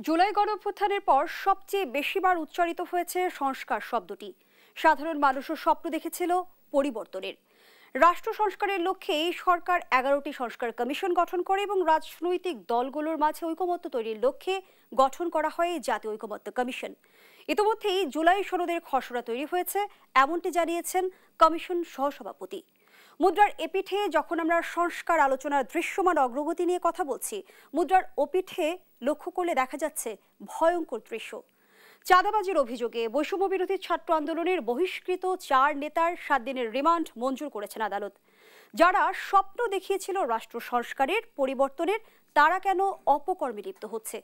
জুলাই গণঅভ্যুত্থানের পর সবচেয়ে বেশিবার উচ্চারিত হয়েছে সংস্কার শব্দটি। সাধারণ মানুষও স্বপ্ন দেখেছিল পরিবর্তনের। রাষ্ট্র সংস্কারের লক্ষ্যে এই সরকার 11টি সংস্কার কমিশন গঠন করে এবং রাজনৈতিক দলগুলোর মাঝে ঐকমত্য তৈরির লক্ষ্যে গঠন করা হয় এই জাতীয় ঐকমত্য কমিশন। ইতিমধ্যেই জুলাই সনদের খসড়া তৈরি হয়েছে, এমনটি জানিয়েছেন কমিশন সহসভাপতি। মুদ্রার এপিঠে যখন আমরা সংস্কার আলোচনার দৃশ্যমান অগ্রগতি নিয়ে কথা বলছি, মুদ্রার ওপিঠে লক্ষ্য করলে দেখা যাচ্ছে ভয়ঙ্কর দৃশ্য। চাঁদাবাজির অভিযোগে বৈষম্য বিরোধী ছাত্র আন্দোলনের বহিষ্কৃত 4 নেতার 7 দিনের রিমান্ড মঞ্জুর করেছেন আদালত। যারা স্বপ্ন দেখিয়েছিল রাষ্ট্র সংস্কারের পরিবর্তনের, তারা কেন অপকর্মে লিপ্ত হচ্ছে?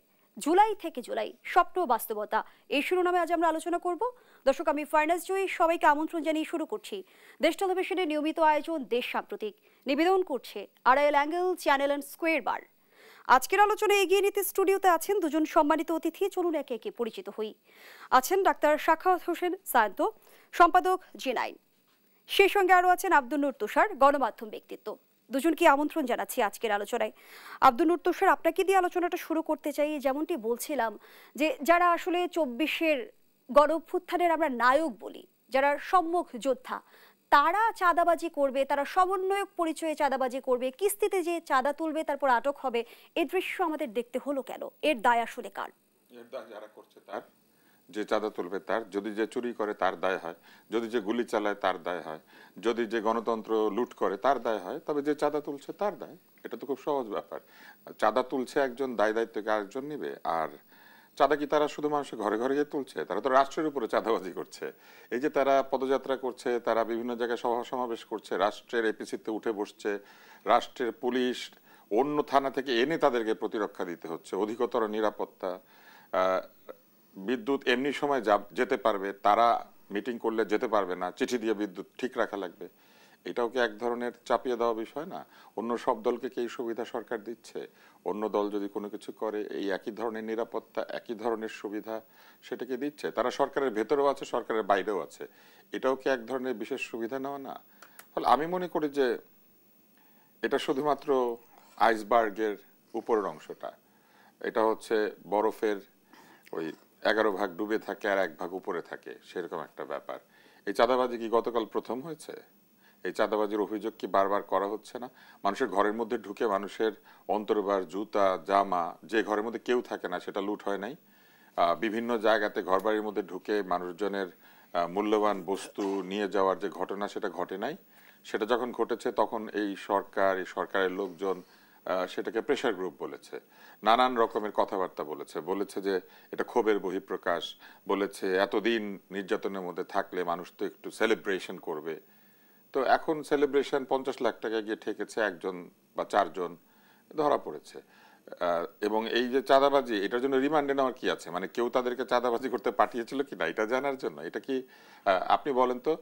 জুলাই থেকে জুলাই, স্বপ্ন বাস্তবতা, এই শিরোনামে আজ আমরা আলোচনা করব। দর্শক, আমি ফার্নাস জয়ী, সবাইকে আমন্ত্রণ জানিয়ে শুরু করছি দেশ টেলিভিশনের নিয়মিত আয়োজন দেশ সাম্প্রতিক। নিবেদন করছে Arail angle channel and square বার। আজকের আলোচনায় এগিয়ে নিতে স্টুডিওতে আছেন দুজন সম্মানিত অতিথি। চলুন একে একে পরিচিত হই। আছেন ডাক্তার সাখাওয়াত হোসেন সায়ন্ত, সম্পাদক জি9। সেই সঙ্গে আরও আছেন আব্দুল নূর তুষার, গণমাধ্যম ব্যক্তিত্ব। দুজনকে আমন্ত্রণ জানাচ্ছি আজকের আলোচনায়। আব্দুল নূর তুষার, আপনাকে দিয়ে আলোচনাটা শুরু করতে চাই। যেমনটি বলছিলাম যে যারা আসলে 24-এর গণঅভ্যুত্থানের আমরা নায়ক বলি, যারা সম্মুখ যোদ্ধা, তারা চাঁদাবাজি করবে, তারা সমন্বয়ক পরিচয়ে চাঁদাবাজি করবে, কিস্তিতে যে চাঁদা তুলবে তারপর আটক হবে, এই দৃশ্য আমাদের দেখতে হলো কেন? এর দায় আসলে কার? এর দায় যারা করছে তার, যে চাঁদা তুলবে তার, যদি যে চুরি করে তার দায় হয়, যদি যে গুলি চালায় তার দায় হয়, যদি যে গণতন্ত্র লুট করে তার দায় হয়, তবে যে চাঁদা তুলছে তার দায়। এটা তো খুব সহজ ব্যাপার। চাঁদা তুলছে একজন, দায় দায়িত্বকে আরেকজন নিবে। আর চাঁদা কি তারা শুধু মানুষের ঘরে ঘরে গিয়ে তুলছে? তারা তো রাষ্ট্রের উপরে চাঁদাবাজি করছে। এই যে তারা পদযাত্রা করছে, তারা বিভিন্ন জায়গায় সভা সমাবেশ করছে, রাষ্ট্রের এপিসিতে উঠে বসছে, রাষ্ট্রের পুলিশ অন্য থানা থেকে এনে তাদেরকে প্রতিরক্ষা দিতে হচ্ছে, অধিকতর নিরাপত্তা। বিদ্যুৎ এমনি সময় যেতে পারবে, তারা মিটিং করলে যেতে পারবে না, চিঠি দিয়ে বিদ্যুৎ ঠিক রাখা লাগবে। এটাও কি এক ধরনের চাপিয়ে দেওয়া বিষয় না? অন্য সব দলকে কি এই সুবিধা সরকার দিচ্ছে? অন্য দল যদি কোনো কিছু করে, এই একই ধরনের নিরাপত্তা, একই ধরনের সুবিধা সেটাকে দিচ্ছে? তারা সরকারের ভেতরেও আছে, সরকারের বাইরেও আছে। এটাও কি এক ধরনের বিশেষ সুবিধা নেওয়া না? ফলে আমি মনে করি যে এটা শুধুমাত্র আইসবার্গের উপরের অংশটা। এটা হচ্ছে বরফের ওই 11 ভাগ ডুবে থাকে আর 1 ভাগ উপরে থাকে, সেরকম একটা ব্যাপার। এই চাঁদাবাজি কি গতকাল প্রথম হয়েছে? এই চাঁদাবাজির অভিযোগ কি বারবার করা হচ্ছে না? মানুষের ঘরের মধ্যে ঢুকে মানুষের অন্তর্বার, জুতা, জামা, যে ঘরের মধ্যে কেউ থাকে না সেটা লুট হয় নাই? বিভিন্ন জায়গাতে ঘরবাড়ির মধ্যে ঢুকে মানুষজনের মূল্যবান বস্তু নিয়ে যাওয়ার যে ঘটনা, সেটা ঘটে নাই? সেটা যখন ঘটেছে তখন এই সরকারের লোকজন সেটাকে প্রেশার গ্রুপ বলেছে, নানান রকমের কথাবার্তা বলেছে যে এটা ক্ষোভের বহিঃপ্রকাশ, বলেছে এতদিন নির্যাতনের মধ্যে থাকলে মানুষ তো একটু সেলিব্রেশন করবে। তো এখন সেলিব্রেশন 50 লাখ টাকা গিয়ে ঠেকেছে একজন বা 4 জন ধরা পড়েছে। এবং এই যে চাঁদাবাজি, এটার জন্য রিমান্ডে নেওয়ার কি আছে? মানে কেউ তাদেরকে চাঁদাবাজি করতে পাঠিয়েছিল কিনা এটা জানার জন্য? এটা কি আপনি বলেন তো,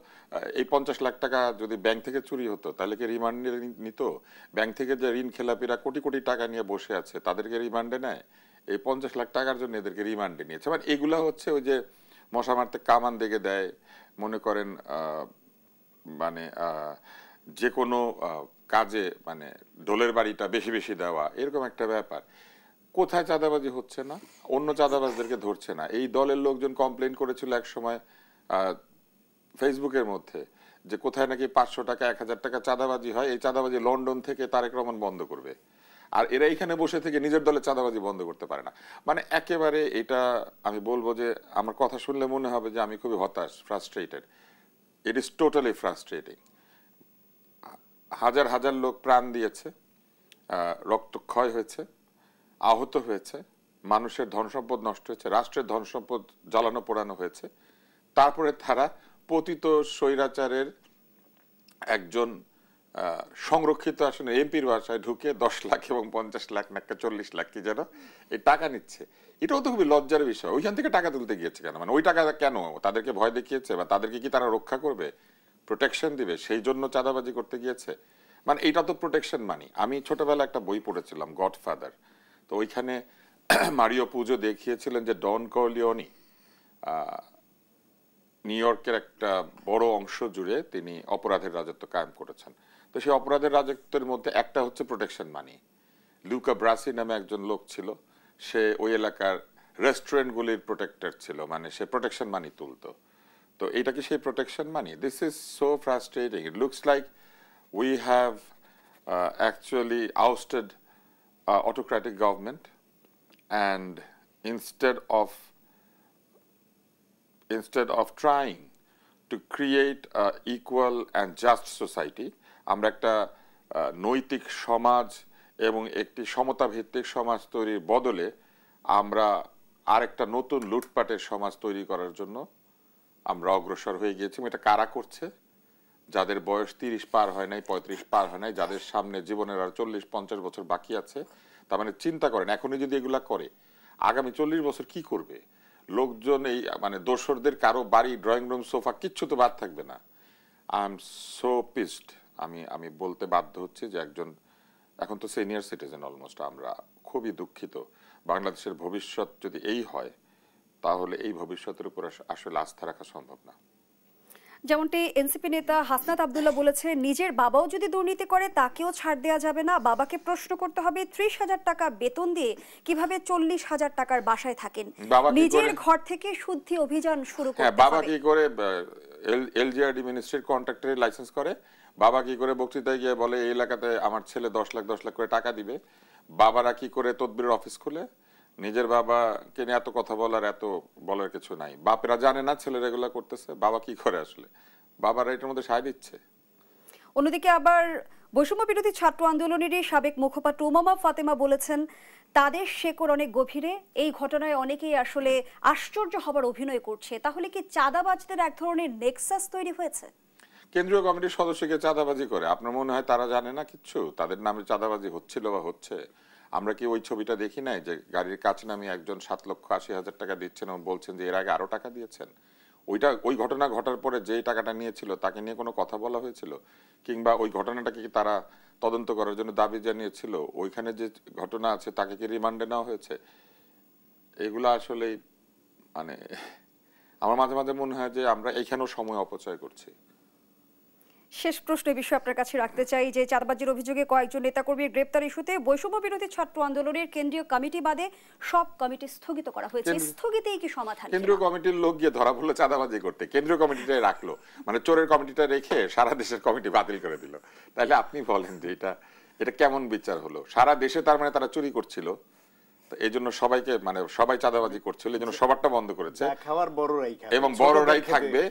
এই 50 লাখ টাকা যদি ব্যাংক থেকে চুরি হতো তাহলে কি রিমান্ডে নিত? ব্যাংক থেকে যে ঋণ খেলাপিরা কোটি কোটি টাকা নিয়ে বসে আছে তাদেরকে রিমান্ডে নেয়? এই 50 লাখ টাকার জন্য এদেরকে রিমান্ডে নিয়েছে। মানে এগুলা হচ্ছে ওই যে মশা মারতে কামান দেখে দেয়, মনে করেন মানে যে কোনো কাজে মানে ঢোলের বাড়িটা বেশি বেশি দেওয়া, এরকম একটা ব্যাপার। কোথায় চাঁদাবাজি হচ্ছে না? অন্য চাঁদাবাজদেরকে ধরছে না। এই দলের লোকজন কমপ্লেন করেছিল এক সময় ফেসবুকের মধ্যে যে কোথায় নাকি 500 টাকা 1000 টাকা চাঁদাবাজি হয়, এই চাঁদাবাজি লন্ডন থেকে তারেক রহমান বন্ধ করবে। আর এরা এখানে বসে থেকে নিজের দলের চাঁদাবাজি বন্ধ করতে পারে না। মানে একেবারে এটা আমি বলবো যে আমার কথা শুনলে মনে হবে যে আমি খুবই হতাশ, frustrated. It is totally frustrating. হাজার হাজার লোক প্রাণ দিয়েছে, রক্তক্ষয় হয়েছে, আহত হয়েছে, মানুষের ধনসম্পদ নষ্ট হয়েছে, রাষ্ট্রের ধনসম্পদ জ্বালানো পোড়ানো হয়েছে। তারপরে তারা পতিত স্বৈরাচারের একজন সংরক্ষিত আসনে এমপির বাসায় ঢুকে 10 লাখ এবং 50 লাখ নাকি 40 লাখ কি যেন এই টাকা নিচ্ছে। এটাও তো খুবই লজ্জার বিষয়। ওইখান থেকে টাকা তুলতে গিয়েছে কেন? মানে ওই টাকা কেন তাদেরকে ভয় দেখিয়েছে, বা তাদেরকে কি তারা রক্ষা করবে, প্রোটেকশন দিবে, সেই জন্য চাঁদাবাজি করতে গিয়েছে? মানে এটা তো প্রোটেকশন মানি। আমি ছোটবেলা একটা বই পড়েছিলাম, গডফাদার। তো ওইখানে মারিও পুজো দেখিয়েছিলেন যে ডন কর্লিওনি নিউ ইয়র্কের একটা বড় অংশ জুড়ে তিনি অপরাধের রাজত্ব কায়েম করেছেন। তো সেই অপরাধের রাজত্বের মধ্যে একটা হচ্ছে প্রোটেকশন মানি। লুকা ব্রাসি নামে একজন লোক ছিল, সে ওই এলাকার রেস্টুরেন্টগুলির প্রোটেক্টর ছিল, মানে সে প্রোটেকশন মানি তুলতো। তো এটা কি সেই protection money? This is so frustrating. It looks like we have actually ousted autocratic government, and instead of trying to create a equal and just society, আমরা একটা নৈতিক সমাজ এবং একটি সমতা ভিত্তিক সমাজ তৈরির বদলে আমরা আরেকটা নতুন লুটপাটের সমাজ তৈরি করার জন্য আমরা অগ্রসর হয়ে গিয়েছি। এটা কারা করছে? যাদের বয়স 30 পার হয় নাই, 35 পার হয় নাই, যাদের সামনে জীবনের আর 40-50 বছর বাকি আছে। তার মানে চিন্তা করেন, এখনই যদি এগুলা করে আগামী 40 বছর কি করবে লোকজন? এই মানে দোসরদের কারো বাড়ি, ড্রয়িং রুম, সোফা কিচ্ছু তো বাদ থাকবে না। I am so pissed. আমি বলতে বাধ্য হচ্ছি যে একজন এখন তো সিনিয়র সিটিজেন অলমোস্ট, আমরা খুবই দুঃখিত। বাংলাদেশের ভবিষ্যৎ যদি এই হয় তাহলে এই ভবিষ্যতের উপর আসলে আস্থা রাখা সম্ভব না। যেমনটি এনসিপি নেতা হাসনাত আব্দুল্লাহ বলেছে, নিজের বাবাও যদি দুর্নীতি করে তাকেও ছাড় দেওয়া যাবে না। বাবাকে প্রশ্ন করতে হবে 30,000 টাকা বেতন দিয়ে কিভাবে 40,000 টাকার বাসায় থাকেন। নিজের ঘর থেকে শুদ্ধি অভিযান শুরু করতে হবে। বাবা কি করে এলজিআরডি মিনিস্ট্রির কন্ট্রাক্টরের লাইসেন্স করে? বাবা কি করে বক্তৃতায় গিয়ে বলে এই এলাকাতে আমার ছেলে 10 লাখ করে টাকা দিবে? বাবারা কি করে তদবিরের অফিস খুলে? নিজের বাবাকে নিয়ে এত কথা বলার কিছু নাই। বাপেরা জানে না ছেলেরা এগুলো করতেছে, বাবা কি করে আসলে? বাবারা এটার মধ্যে সায় দিচ্ছে। অন্যদিকে আবার বৈষম্য বিরোধী ছাত্র আন্দোলনেরই সাবেক মুখপাত্র উমামা ফাতেমা বলেছেন, তাদের শেকড় অনেক গভীরে, এই ঘটনায় অনেকেই আসলে আশ্চর্য হবার অভিনয় করছে। তাহলে কি চাঁদাবাজদের এক ধরনের নেক্সাস তৈরি হয়েছে? কেন্দ্রীয় কমিটির সদস্যকে চাঁদাবাজি করে আপনার মনে হয় তারা জানে না কিচ্ছু? তাদের নামে চাঁদাবাজি হচ্ছিল বা হচ্ছে। আমরা কি ওই ছবিটা দেখি নাই যে গাড়ির কাছে নামিয়ে একজন 7,80,000 টাকা দিচ্ছেন এবং বলছেন যে এর আগে আরো টাকা দিয়েছেন? ওই ঘটনা ঘটার পরে যেই টাকাটা নিয়েছিল তাকে নিয়ে কোনো কথা বলা হয়েছিল? কিংবা ওই ঘটনাটাকে কি তারা তদন্ত করার জন্য দাবি জানিয়েছিল? ওইখানে যে ঘটনা আছে তাকে কি রিমান্ডে নেওয়া হয়েছে? এগুলো আসলে মানে আমার মাঝে মাঝে মনে হয় যে আমরা এখানেও সময় অপচয় করছি। শেষ প্রশ্ন বিষয়ে আপনার কাছে রাখতে চাই যে চাঁদাবাজির অভিযোগে কয়েকজন নেতাকর্মীর গ্রেপ্তার ইস্যুতে বৈষম্য বিরোধী ছাত্র আন্দোলনের কেন্দ্রীয় কমিটি বাদে সব কমিটি স্থগিত করা হয়েছে। স্থগিতেই কি সমাধান? কেন্দ্রীয় কমিটির লোক গিয়ে ধরা পড়লো চাঁদাবাজি করতে, কেন্দ্রীয় কমিটিটাই রাখলো, মানে চোরের কমিটিটা রেখে সারা দেশের কমিটি বাতিল করে দিল। তাহলে আপনি বলেন যে এটা কেমন বিচার হলো? সারা দেশে তার মানে তারা চুরি করছিল, এই জন্য সবাইকে মানে সবাই চাঁদাবাজি করছিল, এই জন্য সবারটা বন্ধ করেছে এবং বড়রাই থাকবে।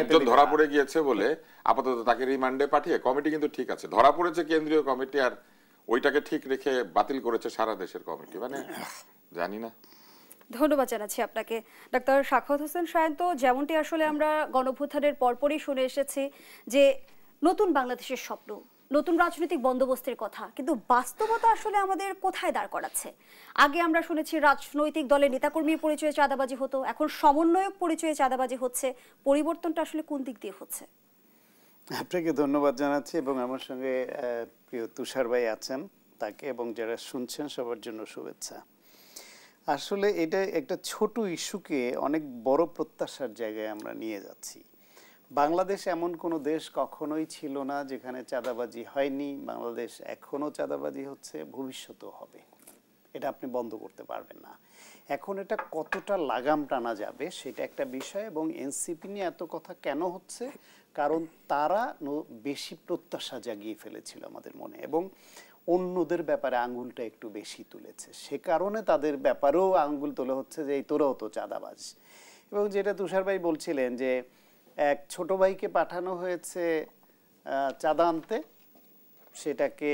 একজন ধরা পড়ে গিয়েছে বলে আপাতত তাকে রিমান্ডে পাঠিয়ে কমিটি কিন্তু ঠিক আছে, ধরা পড়েছে কেন্দ্রীয় কমিটি আর ওইটাকে ঠিক রেখে বাতিল করেছে সারা দেশের কমিটি। মানে জানি না। ধন্যবাদ জানাচ্ছি আপনাকে ডক্টর সাখাওয়াত হোসেন সায়ন্ত। যেমনটি আসলে আমরা গণঅভ্যুত্থানের পরপরই শুনে এসেছি যে নতুন বাংলাদেশের স্বপ্ন, নতুন রাজনৈতিক বন্দোবস্তের কথা, কিন্তু বাস্তবতা আসলে আমাদের কোথায় দাঁড় করাচ্ছে? আগে আমরা শুনেছি রাজনৈতিক দলের নেতাকর্মীর পরিচয়ে চাঁদাবাজি হতো, এখন সমন্বয়ক পরিচয়ে চাঁদাবাজি হচ্ছে। পরিবর্তনটা আসলে কোন দিক দিয়ে হচ্ছে? আপনাকে ধন্যবাদ জানাচ্ছি এবং আমার সঙ্গে প্রিয় তুষার ভাই আছেন, তাকে এবং যারা শুনছেন সবার জন্য শুভেচ্ছা। আসলে এটা একটা ছোট ইস্যুকে অনেক বড় প্রত্যাশার জায়গায় আমরা নিয়ে যাচ্ছি। বাংলাদেশ এমন কোনো দেশ কখনোই ছিল না যেখানে চাঁদাবাজি হয়নি। বাংলাদেশ এখনও চাঁদাবাজি হচ্ছে, ভবিষ্যতেও হবে, এটা আপনি বন্ধ করতে পারবেন না। এখন এটা কতটা লাগাম টানা যাবে সেটা একটা বিষয়। এবং এনসিপি নিয়ে এত কথা কেন হচ্ছে? কারণ তারা বেশি প্রত্যাশা জাগিয়ে ফেলেছিল আমাদের মনে এবং অন্যদের ব্যাপারে আঙ্গুলটা একটু বেশি তুলেছে, সে কারণে তাদের ব্যাপারেও আঙ্গুল তোলা হচ্ছে যে এই তোরাও তো চাঁদাবাজ। এবং যেটা তুষার ভাই বলছিলেন যে এক ছোট ভাইকে পাঠানো হয়েছে চাঁদা আনতে, সেটাকে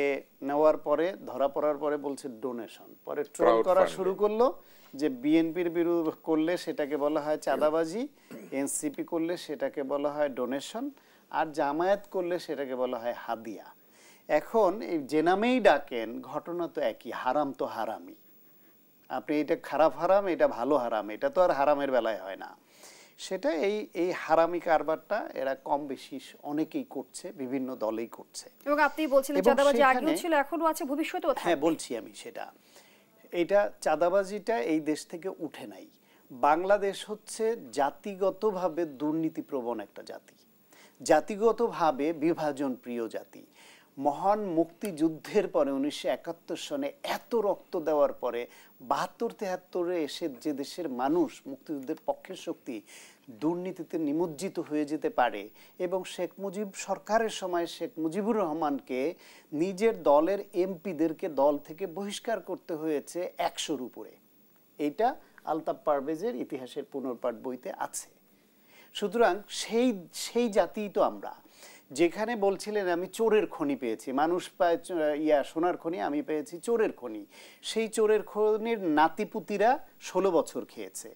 নেওয়ার পরে ধরা পড়ার পরে বলছে ডোনেশন, পরে ট্রোল করা শুরু করলো যে বিএনপির বিরুদ্ধে করলে সেটাকে বলা হয় চাঁদাবাজি, এনসিপি করলে সেটাকে বলা হয় ডোনেশন, আর জামায়াত করলে সেটাকে বলা হয় হাদিয়া। এখন এই যে নামেই ডাকেন ঘটনা তো একই, হারাম তো হারামই। আপনি এটা খারাপ হারাম, এটা ভালো হারাম, এটা তো আর হারামের বেলায় হয় না। সেটা এই হারামি কারবারটা এরা কম বেশি অনেকেই করছে, বিভিন্ন দলেই করছে। এবং আপনি বলছিলেন চাঁদাবাজি আগেও ছিল, এখনো আছে, ভবিষ্যতেও থাকবে। হ্যাঁ, বলছি আমি সেটা। এটা চাঁদাবাজিটা এই দেশ থেকে উঠে নাই। বাংলাদেশ হচ্ছে জাতিগতভাবে দুর্নীতিপ্রবণ একটা জাতি, জাতিগতভাবে বিভাজন প্রিয় জাতি। মহান মুক্তিযুদ্ধের পরে 1971 সনে এত রক্ত দেওয়ার পরে 72-73-এ এসে যে দেশের মানুষ মুক্তিযুদ্ধের পক্ষের শক্তি দুর্নীতিতে নিমজ্জিত হয়ে যেতে পারে, এবং শেখ মুজিব সরকারের সময় শেখ মুজিবুর রহমানকে নিজের দলের এমপিদেরকে দল থেকে বহিষ্কার করতে হয়েছে 100-র উপরে, এইটা আলতাফ পারভেজের ইতিহাসের পুনর্পাঠ বইতে আছে। সুতরাং সেই জাতিই তো আমরা, যেখানে বলছিলেন আমি চোরের খনি পেয়েছি, মানুষ পায় সোনার খনি, আমি পেয়েছি চোরের খনি। সেই চোরের খনির নাতিপুতিরা 16 বছর খেয়েছে।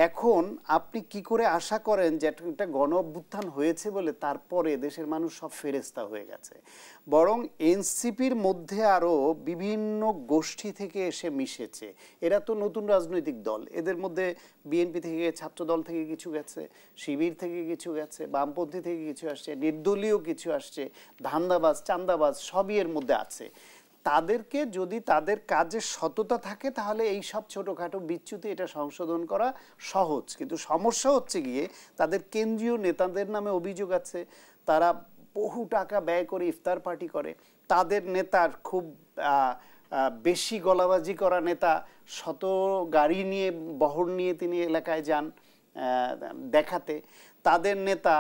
এখন আপনি কি করে আশা করেন যে একটা গণ অভ্যুত্থান হয়েছে বলে তারপরে দেশের মানুষ সব ফেরেস্তা হয়ে গেছে? বরং এনসিপির মধ্যে আরও বিভিন্ন গোষ্ঠী থেকে এসে মিশেছে। এরা তো নতুন রাজনৈতিক দল, এদের মধ্যে বিএনপি থেকে, ছাত্র দল থেকে কিছু গেছে, শিবির থেকে কিছু গেছে, বামপন্থী থেকে কিছু আসছে, নির্দলীয় কিছু আসছে, ধান্দাবাজ চান্দাবাজ সবই এর মধ্যে আছে। তাদেরকে যদি তাদের কাজে সততা থাকে তাহলে এই সব ছোটোখাটো বিচ্যুতি এটা সংশোধন করা সহজ। কিন্তু সমস্যা হচ্ছে গিয়ে তাদের কেন্দ্রীয় নেতাদের নামে অভিযোগ আছে, তারা বহু টাকা ব্যয় করে ইফতার পার্টি করে। তাদের নেতার খুব বেশি গলাবাজি করা নেতা শত গাড়ি নিয়ে বহর নিয়ে তিনি এলাকায় যান দেখাতে। তাদের নেতা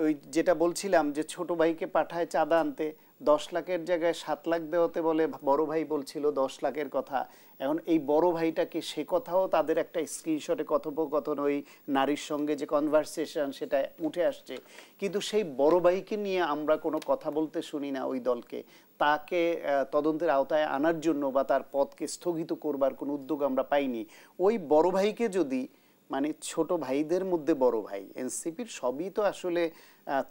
ওই যেটা বলছিলাম যে ছোট ভাইকে পাঠায় চাঁদা আনতে, 10 লাখের জায়গায় 7 লাখ দেওয়াতে বলে বড় ভাই বলছিল 10 লাখের কথা। এখন এই বড় ভাইটাকে সে কথাও তাদের একটা স্ক্রিনশটে কথোপকথন ওই নারীর সঙ্গে যে কনভারসেশন সেটা উঠে আসছে, কিন্তু সেই বড় ভাইকে নিয়ে আমরা কোনো কথা বলতে শুনি না ওই দলকে। তাকে তদন্তের আওতায় আনার জন্য বা তার পদকে স্থগিত করবার কোনো উদ্যোগ আমরা পাইনি। ওই বড় ভাইকে যদি মানে ছোট ভাইদের মধ্যে বড় ভাই, এনসিপির সবই তো আসলে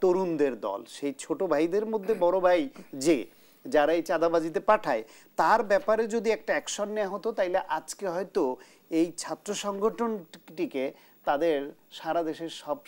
তরুণদের দল, সেই ছোট ভাইদের মধ্যে বড় ভাই যে যারা এই চাঁদাবাজিতে পাঠায় তার ব্যাপারে যদি একটা অ্যাকশন নেওয়া হতো তাইলে আজকে হয়তো এই ছাত্র সংগঠনটিকে তাদের সারা দেশের সব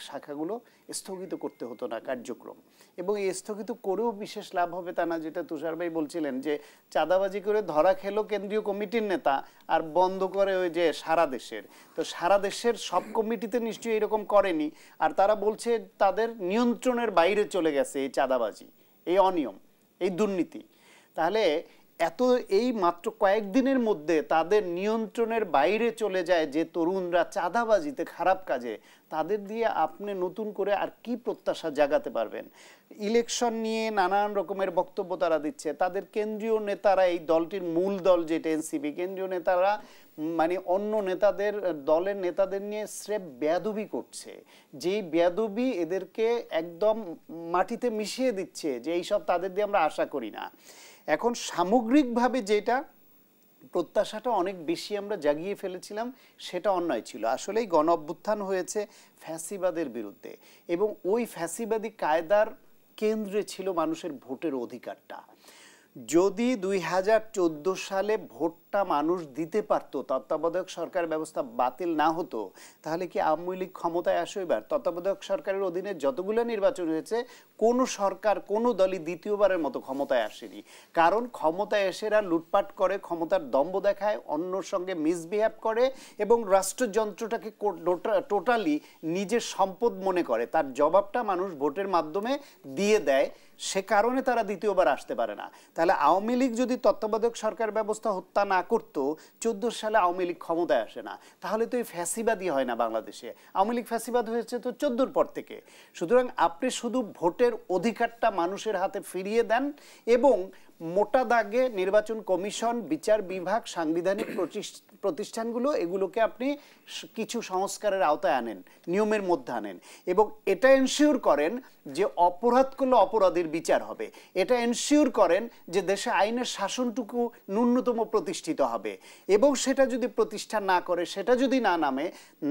শাখাগুলো স্থগিত করতে হতো না কার্যক্রম। এবং এই স্থগিত করেও বিশেষ লাভ হবে তা না, যেটা তুষার ভাই বলছিলেন যে চাঁদাবাজি করে ধরা খেলো কেন্দ্রীয় কমিটির নেতা আর বন্ধ করে ওই যে সারা দেশের। তো সারা দেশের সব কমিটিতে নিশ্চয়ই এরকম করেনি, আর তারা বলছে তাদের নিয়ন্ত্রণের বাইরে চলে গেছে এই চাঁদাবাজি, এই অনিয়ম, এই দুর্নীতি। তাহলে এই মাত্র কয়েকদিনের মধ্যে তাদের নিয়ন্ত্রণের বাইরে চলে যায় যে তরুণরা চাঁদাবাজিতে খারাপ কাজে, তাদের দিয়ে আপনি নতুন করে আর কি প্রত্যাশা জাগাতে পারবেন? ইলেকশন নিয়ে নানান রকমের বক্তব্য তারা দিচ্ছে। তাদের কেন্দ্রীয় নেতারা, এই দলটির মূল দল যেটা এনসিপি, কেন্দ্রীয় নেতারা মানে অন্য নেতাদের দলের নেতাদের নিয়ে স্রেফ বেয়াদবি করছে, যেই বেয়াদবি এদেরকে একদম মাটিতে মিশিয়ে দিচ্ছে যে এইসব তাদের দিয়ে আমরা আশা করি না। এখন সামগ্রিকভাবে যেটা প্রত্যাশাটা অনেক বেশি আমরা জাগিয়ে ফেলেছিলাম সেটা অন্যায় ছিল। আসলেই গণ অভ্যুত্থান হয়েছে ফ্যাসিবাদের বিরুদ্ধে, এবং ওই ফ্যাসিবাদী কায়দার কেন্দ্রে ছিল মানুষের ভোটের অধিকারটা। যদি 2014 সালে ভোটটা মানুষ দিতে পারত, তত্ত্বাবধায়ক সরকার ব্যবস্থা বাতিল না হতো, তাহলে কি আওয়ামী লীগ ক্ষমতায় আসে? এবার তত্ত্বাবধায়ক সরকারের অধীনে যতগুলো নির্বাচন হয়েছে কোনো সরকার, কোনো দলই দ্বিতীয়বারের মতো ক্ষমতায় আসেনি। কারণ ক্ষমতায় এসেরা লুটপাট করে, ক্ষমতার দম্ভ দেখায়, অন্যর সঙ্গে মিসবিহেভ করে এবং রাষ্ট্রযন্ত্রটাকে টোটালি নিজের সম্পদ মনে করে। তার জবাবটা মানুষ ভোটের মাধ্যমে দিয়ে দেয়, সে কারণে তারা দ্বিতীয়বার আসতে পারে না। তাহলে আওয়ামী লীগ যদি তত্ত্বাবধায়ক সরকার ব্যবস্থা হত্যা না করতো, 14 সালে আওয়ামী লীগ ক্ষমতায় আসে না, তাহলে তো এই ফ্যাসিবাদই হয় না বাংলাদেশে। আওয়ামী লীগ ফ্যাসিবাদ হয়েছে তো 14-র পর থেকে। সুতরাং আপনি শুধু ভোটের অধিকারটা মানুষের হাতে ফিরিয়ে দেন এবং মোটা দাগে নির্বাচন কমিশন, বিচার বিভাগ, সাংবিধানিক প্রতিষ্ঠানগুলো, এগুলোকে আপনি কিছু সংস্কারের আওতায় আনেন, নিয়মের মধ্যে আনেন, এবং এটা এনশিওর করেন যে অপরাধ করলে অপরাধীর বিচার হবে। এটা এনশিওর করেন যে দেশে আইনের শাসনটুকু ন্যূনতম প্রতিষ্ঠিত হবে। এবং সেটা যদি প্রতিষ্ঠা না করে, সেটা যদি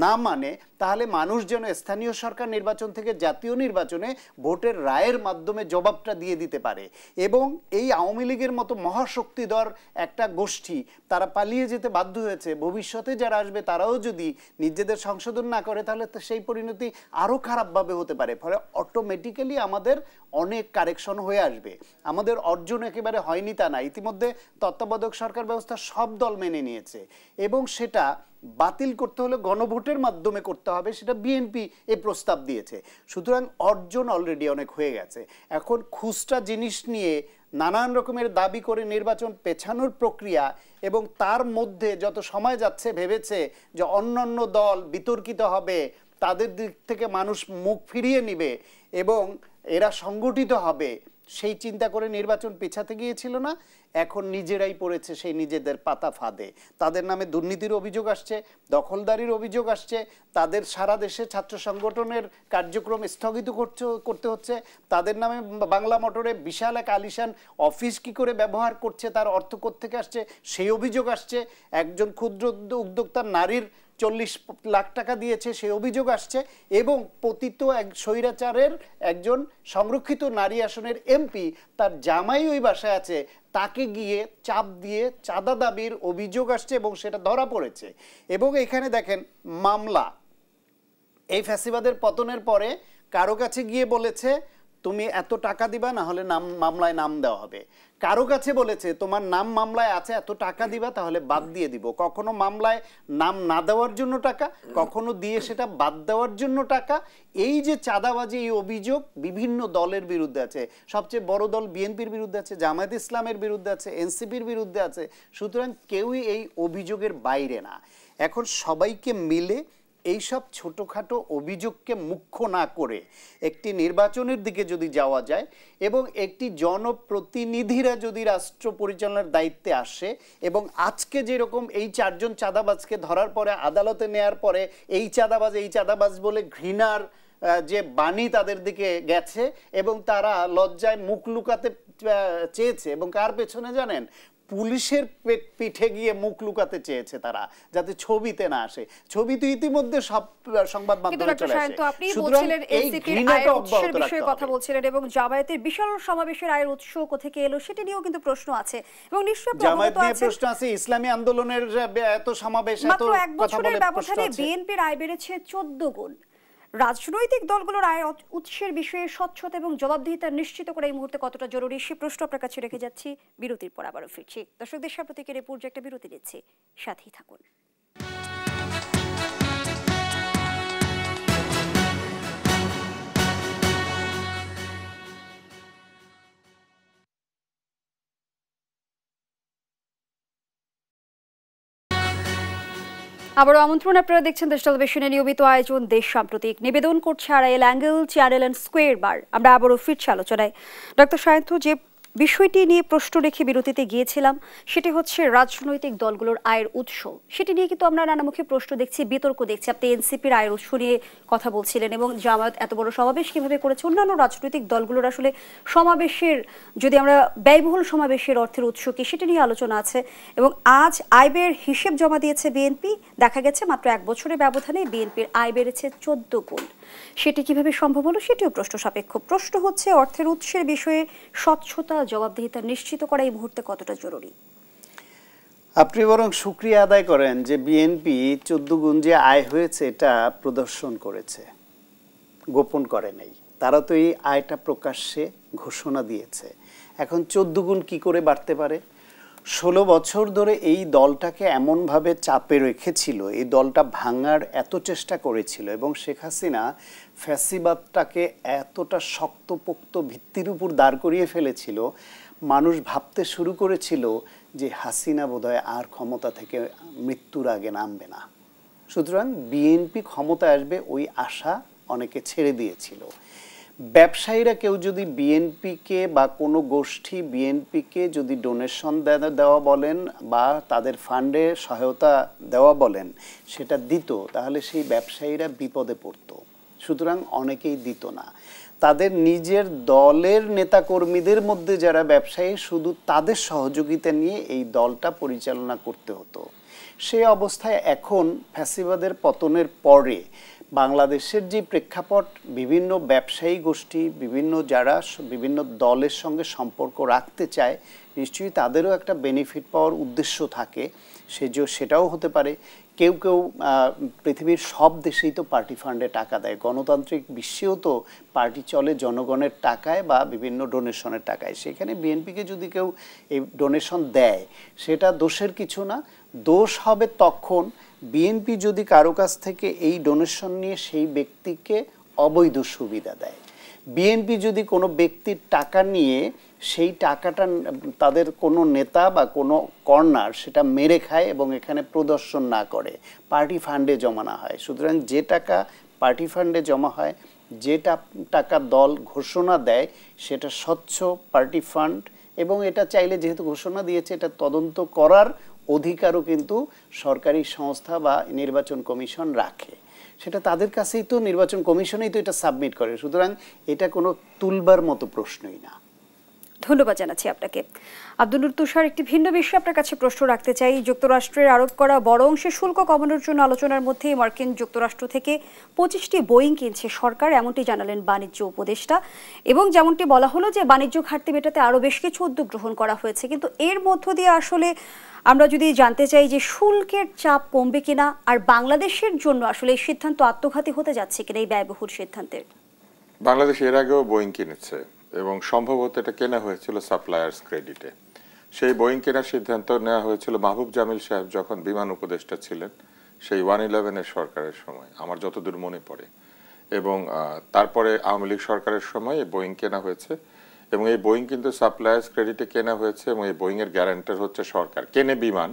না মানে, তাহলে মানুষ যেন স্থানীয় সরকার নির্বাচন থেকে জাতীয় নির্বাচনে ভোটের রায়ের মাধ্যমে জবাবটা দিয়ে দিতে পারে। এবং এই আওয়ামী লীগের মতো মহাশক্তিধর একটা গোষ্ঠী, তারা পালিয়ে যেতে বাধ্য হয়েছে করেছে, ভবিষ্যতে যারা আসবে তারাও যদি নিজেদের সংশোধন না করে তাহলে তো সেই পরিণতি আরও খারাপভাবে হতে পারে। ফলে অটোমেটিক্যালি আমাদের অনেক কারেকশন হয়ে আসবে। আমাদের অর্জন একেবারে হয়নি তা না, ইতিমধ্যে তত্ত্বাবধায়ক সরকার ব্যবস্থা সব দল মেনে নিয়েছে এবং সেটা বাতিল করতে হলে গণভোটের মাধ্যমে করতে হবে, সেটা বিএনপি এই প্রস্তাব দিয়েছে। সুতরাং অর্জন অলরেডি অনেক হয়ে গেছে। এখন খুচরা জিনিস নিয়ে নানান রকমের দাবি করে নির্বাচন পেছানোর প্রক্রিয়া এবং তার মধ্যে যত সময় যাচ্ছে ভেবেছে যে অন্যান্য দল বিতর্কিত হবে, তাদের দিক থেকে মানুষ মুখ ফিরিয়ে নেবে এবং এরা সংগঠিত হবে, সেই চিন্তা করে নির্বাচন পেছাতে গিয়েছিল না। এখন নিজেরাই পড়েছে সেই নিজেদের পাতা ফাঁদে। তাদের নামে দুর্নীতির অভিযোগ আসছে, দখলদারির অভিযোগ আসছে, তাদের সারা দেশে ছাত্র সংগঠনের কার্যক্রম স্থগিত করতে হচ্ছে, তাদের নামে বাংলা মোটরে বিশাল এক আলিশান অফিস কি করে ব্যবহার করছে, তার অর্থ কোত্থেকে আসছে সেই অভিযোগ আসছে, একজন ক্ষুদ্র উদ্যোক্তা নারীর 40 লাখ টাকা দিয়েছে সেই অভিযোগ আসছে এবং পতিত এক স্বৈরাচারের একজন সংরক্ষিত নারী আসনের এমপি, তার জামাই ওই বাসায় আছে, তাকে গিয়ে চাপ দিয়ে চাঁদা দাবির অভিযোগ আসছে এবং সেটা ধরা পড়েছে। এবং এখানে দেখেন মামলা, এই ফ্যাসিবাদের পতনের পরে কারো কাছে গিয়ে বলেছে তুমি এত টাকা দিবা না হলে মামলায় নাম দেওয়া হবে, কারো কাছে বলেছে তোমার নাম মামলায় আছে এত টাকা দিবা তাহলে বাদ দিয়ে দিব। কখনো মামলায় নাম না দেওয়ার জন্য টাকা, কখনো দিয়ে সেটা বাদ দেওয়ার জন্য টাকা। এই যে চাঁদাবাজি, এই অভিযোগ বিভিন্ন দলের বিরুদ্ধে আছে। সবচেয়ে বড় দল বিএনপির বিরুদ্ধে আছে, জামায়াত ইসলামের বিরুদ্ধে আছে, এনসিপির বিরুদ্ধে আছে। সুতরাং কেউই এই অভিযোগের বাইরে না। এখন সবাইকে মিলে এইসব ছোটোখাটো অভিযোগকে মুখ্য না করে একটি নির্বাচনের দিকে যদি যাওয়া যায় এবং একটি জনপ্রতিনিধিরা যদি রাষ্ট্র পরিচালনার দায়িত্বে আসে এবং আজকে যেরকম এই 4 জন চাঁদাবাজকে ধরার পরে আদালতে নেয়ার পরে এই চাঁদাবাজ বলে ঘৃণার যে বাণী তাদের দিকে গেছে এবং তারা লজ্জায় মুখ লুকাতে চেয়েছে এবং কার পেছনে জানেন, পুলিশের পিঠে গিয়ে মুখ লুকাতে চেয়েছে তারা, যাতে ছবিতে না আসে। ছবি তো ইতিমধ্যে সব সংবাদ মাধ্যমে চলে আসে। আপনি বলছিলেন এনসিপির আয়ের উৎসের বিষয়ে কথা বলছিলেন এবং জামায়াতের বিশাল সমাবেশের আয়ের উৎস কোথেকে এলো সেটা নিয়েও কিন্তু প্রশ্ন আছে এবং নিশ্চয়ই জামায়াত নিয়ে প্রশ্ন আছে, ইসলামী আন্দোলনের এত সমাবেশ, এত মাত্র এক কথা বলে বছরের ব্যবধানে বিএনপির আয় বেড়েছে 14 গুণ। রাজনৈতিক দলগুলোর আয় উৎসের বিষয়ে স্বচ্ছতা এবং জবাবদিহিতা নিশ্চিত করা এই মুহূর্তে কতটা জরুরি সে প্রশ্ন আপনার কাছে রেখে যাচ্ছি। বিরতির পর আবারও ফিরছি। দর্শকদের সাপ্রতিকের এই পর্যায়ে একটা বিরতি নিচ্ছি, সাথেই থাকুন। আবারও আমন্ত্রণ, আপনারা দেখছেন দেশ টেলিভিশনের নিয়মিত আয়োজন দেশ সাম্প্রতিক। নিবেদন করছে Arail angle, channel and square বার। আমরা আবারও ফিরছি আলোচনায়। ডক্টর সায়ন্ত, যে বিষয়টি নিয়ে প্রশ্ন রেখে বিরতিতে গিয়েছিলাম সেটি হচ্ছে রাজনৈতিক দলগুলোর আয়ের উৎস। সেটি নিয়ে কিন্তু আমরা নানামুখী প্রশ্ন দেখছি, বিতর্ক দেখছি। আপনি এনসিপির আয়ের উৎস নিয়ে কথা বলছিলেন এবং জামায়াত এত বড় সমাবেশ কিভাবে করেছে। অন্যান্য রাজনৈতিক দলগুলোর আসলে সমাবেশের, যদি আমরা ব্যয়বহুল সমাবেশের অর্থের উৎস কি সেটি নিয়ে আলোচনা আছে। এবং আজ আয় ব্যয়ের হিসেব জমা দিয়েছে বিএনপি। দেখা গেছে মাত্র এক বছরের ব্যবধানে বিএনপির আয় বেড়েছে 14 গুণ। সেটি কিভাবে সম্ভব হলো সেটিও প্রশ্ন সাপেক্ষ। প্রশ্ন হচ্ছে অর্থের উৎসের বিষয়ে স্বচ্ছতা, জবাবদিহিতা নিশ্চিত করা এই মুহূর্তে কতটা জরুরি। আপনি বরং শুকরিয়া আদায় করেন যে বিএনপি 14 গুণ যে আয় হয়েছে এটা প্রদর্শন করেছে, গোপন করে নাই। তারা তো এই আয়টা প্রকাশ্যে ঘোষণা দিয়েছে। এখন 14 গুণ কি করে বাড়তে পারে? 16 বছর ধরে এই দলটাকে এমনভাবে চাপে রেখেছিল, এই দলটা ভাঙার এত চেষ্টা করেছিল এবং শেখ হাসিনা ফ্যাসিবাদটাকে এতটা শক্তপোক্ত ভিত্তির উপর দাঁড় করিয়ে ফেলেছিল, মানুষ ভাবতে শুরু করেছিল যে হাসিনা বোধহয় আর ক্ষমতা থেকে মৃত্যুর আগে নামবে না। সুতরাং বিএনপি ক্ষমতায় আসবে ওই আশা অনেকে ছেড়ে দিয়েছিল। ব্যবসায়ীরা কেউ যদি বিএনপিকে বা কোনো গোষ্ঠী বিএনপিকে যদি ডোনেশন দেওয়া বলেন বা তাদের ফান্ডে সহায়তা দেওয়া বলেন সেটা দিত, তাহলে সেই ব্যবসায়ীরা বিপদে পড়ত। সুতরাং অনেকেই দিত না। তাদের নিজের দলের নেতাকর্মীদের মধ্যে যারা ব্যবসায়ী, শুধু তাদের সহযোগিতা নিয়ে এই দলটা পরিচালনা করতে হতো। সেই অবস্থায় এখন ফ্যাসিবাদের পতনের পরে বাংলাদেশের যে প্রেক্ষাপট, বিভিন্ন ব্যবসায়ী গোষ্ঠী, বিভিন্ন যারা বিভিন্ন দলের সঙ্গে সম্পর্ক রাখতে চায়, নিশ্চয়ই তাদেরও একটা বেনিফিট পাওয়ার উদ্দেশ্য থাকে, সেটাও হতে পারে। কেউ কেউ পৃথিবীর সব দেশেই তো পার্টি ফান্ডে টাকা দেয়, গণতান্ত্রিক বিশ্বেও তো পার্টি চলে জনগণের টাকায় বা বিভিন্ন ডোনেশনের টাকায়। সেখানে বিএনপিকে যদি কেউ এই ডোনেশন দেয় সেটা দোষের কিছু না। দোষ হবে তখন বিএনপি যদি কারো কাছ থেকে এই ডোনেশন নিয়ে সেই ব্যক্তিকে অবৈধ সুবিধা দেয়। বিএনপি যদি কোনো ব্যক্তির টাকা নিয়ে সেই টাকাটা তাদের কোনো নেতা বা কোনো কর্নার সেটা মেরে খায় এবং এখানে প্রদর্শন না করে, পার্টি ফান্ডে জমা না হয়। সুতরাং যে টাকা পার্টি ফান্ডে জমা হয়, যে টাকা দল ঘোষণা দেয় সেটা স্বচ্ছ পার্টি ফান্ড, এবং এটা চাইলে যেহেতু ঘোষণা দিয়েছে এটা তদন্ত করার অধিকারও কিন্তু সরকারি সংস্থা বা নির্বাচন কমিশন রাখে। সেটা তাদের কাছেই তো, নির্বাচন কমিশনেই তো এটা সাবমিট করে। সুতরাং এটা কোনো তুলবার মতো প্রশ্নই না। ধন্যবাদ জানাচ্ছি আপনাকে। আব্দুল নূর তুষার, একটি ভিন্ন বিষয়ে আপনার কাছে প্রশ্ন রাখতে চাই। যুক্তরাষ্ট্রের আরোপ করা বড় অংশের শুল্ক কমানোর জন্য আলোচনার মধ্যে মার্কিন যুক্তরাষ্ট্র থেকে 25টি বোয়িং কিনছে সরকার, এমনটি জানালেন বাণিজ্য উপদেষ্টা। এবং যেমনটি বলা হলো যে বাণিজ্য ঘাটতি মেটাতে আরও বেশ কিছু উদ্যোগ গ্রহণ করা হয়েছে, কিন্তু এর মধ্য দিয়ে আসলে আমরা যদি জানতে চাই যে শুল্কের চাপ কমবে কিনা, আর বাংলাদেশের জন্য আসলে এই সিদ্ধান্ত আত্মঘাতী হতে যাচ্ছে কিনা এই ব্যয়বহুল সিদ্ধান্তের। বাংলাদেশ এর আগেও বোয়িং কিনেছে এবং সম্ভবত এটা কেনা হয়েছিল সাপ্লায়ার্স ক্রেডিটে। সেই বোয়িং কেনার সিদ্ধান্ত নেওয়া হয়েছিল মাহবুব জামিল সাহেব যখন বিমান উপদেষ্টা ছিলেন, সেই 111-এর সরকারের সময়, আমার যতদূর মনে পড়ে। এবং তারপরে আওয়ামী লীগ সরকারের সময় এই বোয়িং কেনা হয়েছে, এবং এই বোয়িং কিন্তু সাপ্লায়ার্স ক্রেডিটে কেনা হয়েছে, এবং এই বোয়িং এর গ্যারান্টার হচ্ছে সরকার। কেনে বিমান